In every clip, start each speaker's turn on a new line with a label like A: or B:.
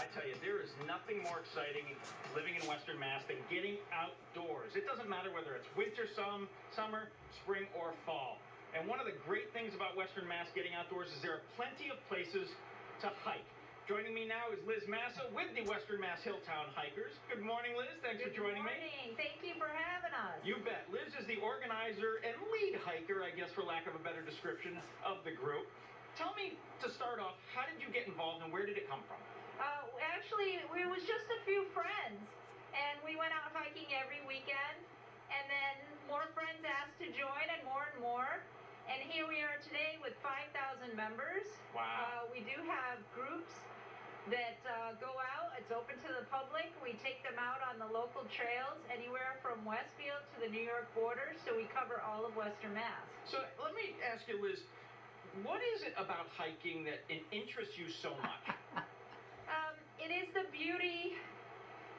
A: I tell you, there is nothing more exciting living in Western Mass than getting outdoors. It doesn't matter whether it's winter, summer, spring, or fall. And one of the great things about Western Mass getting outdoors is there are plenty of places to hike. Joining me now is Liz Massa with the Western Mass Hilltown Hikers. Good morning, Liz. Thanks for joining me.
B: Good morning. Thank you for having us.
A: You bet. Liz is the organizer and lead hiker, I guess for lack of a better description, of the group. Tell me, to start off, how did you get involved and where did it come from?
B: Actually, it was just a few friends, and we went out hiking every weekend, and then more friends asked to join, and more. And here we are today with 5,000 members.
A: Wow.
B: We do have groups that go out. It's open to the public. We take them out on the local trails, anywhere from Westfield to the New York border, so we cover all of Western Mass.
A: So let me ask you, Liz, what is it about hiking that interests you so much?
B: It is the beauty.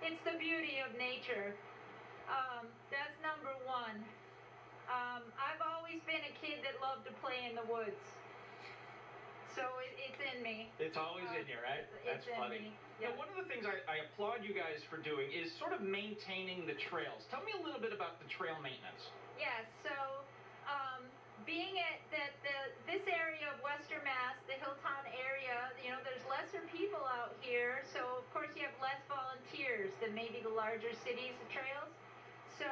B: It's the beauty of nature. That's number one. I've always been a kid that loved to play in the woods. So it's in me.
A: It's always in you, right?
B: It's
A: That's funny.
B: in me. Yeah.
A: Now, one of the things I applaud you guys for doing is sort of maintaining the trails. Tell me a little bit about the trail maintenance.
B: Yeah, so being at this area of Western Mass, the Hilltown area, there's lesser people out here, so of course you have less volunteers than maybe the larger cities' trails. So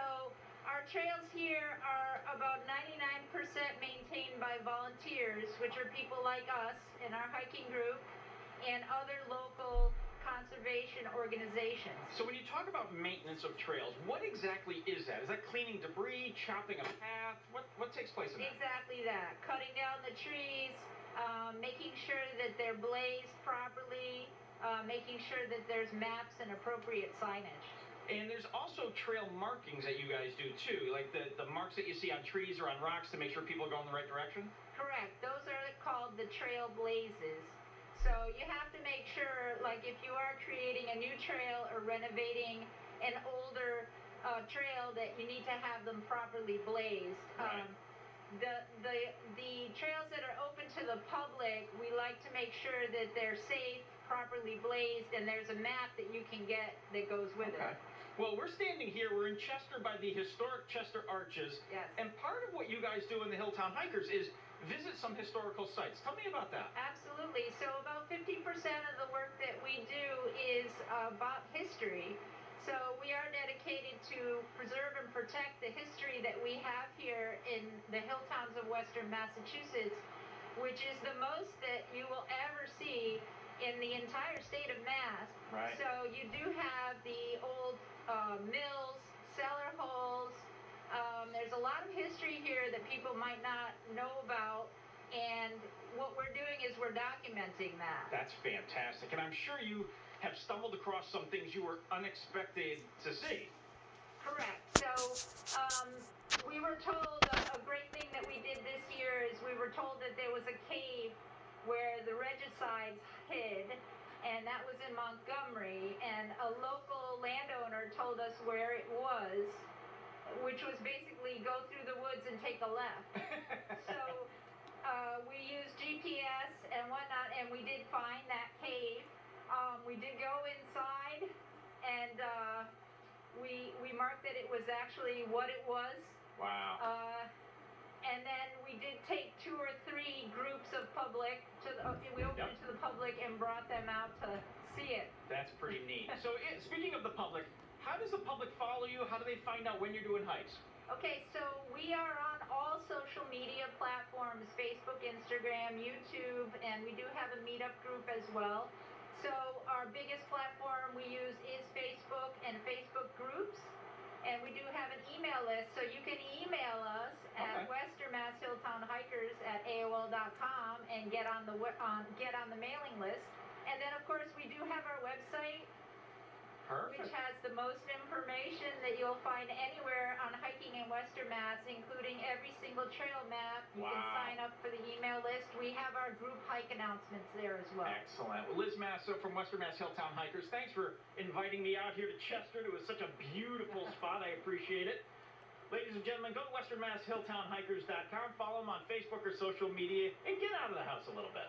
B: our trails here are about 99% maintained by volunteers, which are people like us in our hiking group and other local conservation organizations.
A: So when you talk about maintenance of trails, what exactly is that? Is that cleaning debris, chopping a path? What takes place in that?
B: Exactly that. Cutting down the trees, making sure that they're blazed properly, making sure that there's maps and appropriate signage.
A: And there's also trail markings that you guys do too, like the marks that you see on trees or on rocks to make sure people go in the right direction?
B: Correct. Those are called the trail blazes. So you have to make sure, like if you are creating a new trail or renovating an older trail, that you need to have them properly blazed.
A: Right.
B: The trails that are open to the public, we like to make sure that they're safe, properly blazed, and there's a map that you can get that goes with it.
A: Well, we're standing here. We're in Chester by the historic Chester Arches.
B: Yes.
A: And part of what you guys do in the Hilltown Hikers is visit some historical sites. Tell me about that.
B: Absolutely. So about 50% of the work that we do is about history. So we are dedicated to preserve and protect the history that we have here in the Hilltowns of Western Massachusetts, which is the most that you will ever see in the entire state of Mass.
A: Right.
B: So you do have the old mills, cellar holes. There's a lot of history here that people might not know about, and what we're doing is we're documenting that.
A: That's fantastic. And I'm sure you have stumbled across some things you were unexpected to see.
B: Correct. So we were told, a great thing that we did this year is we were told that there was a cave where the Regicides hid, and that was in Montgomery, and a local landowner told us where it was, which was basically go through the woods and take a left. So we used GPS and whatnot, and we did find that cave. We did go inside, and we marked that it was actually what it was.
A: Wow.
B: And then we did take 2 or 3 groups of public we opened it to the public and brought them out to see it.
A: That's pretty neat. So speaking of the public, how does the public follow you? How do they find out when you're doing hikes?
B: Okay, so we are on all social media platforms, Facebook, Instagram, YouTube, and we do have a meetup group as well. So our biggest platform we use is Facebook and Facebook groups. And we do have an email list, so you can email us at Western Mass Hilltown Hikers at AOL.com and get on the mailing list. And then, of course, we do have our website,
A: Perfect.
B: which has the most information that you'll find anywhere on hiking in Western Mass, including every single trail map. You can sign up for the email list. We have our group hike announcements there as well.
A: Excellent. Well, Liz Massa from Western Mass Hilltown Hikers, thanks for inviting me out here to Chester. It was such a beautiful spot. I appreciate it. Ladies and gentlemen, go to westernmasshilltownhikers.com, follow them on Facebook or social media, and get out of the house a little bit.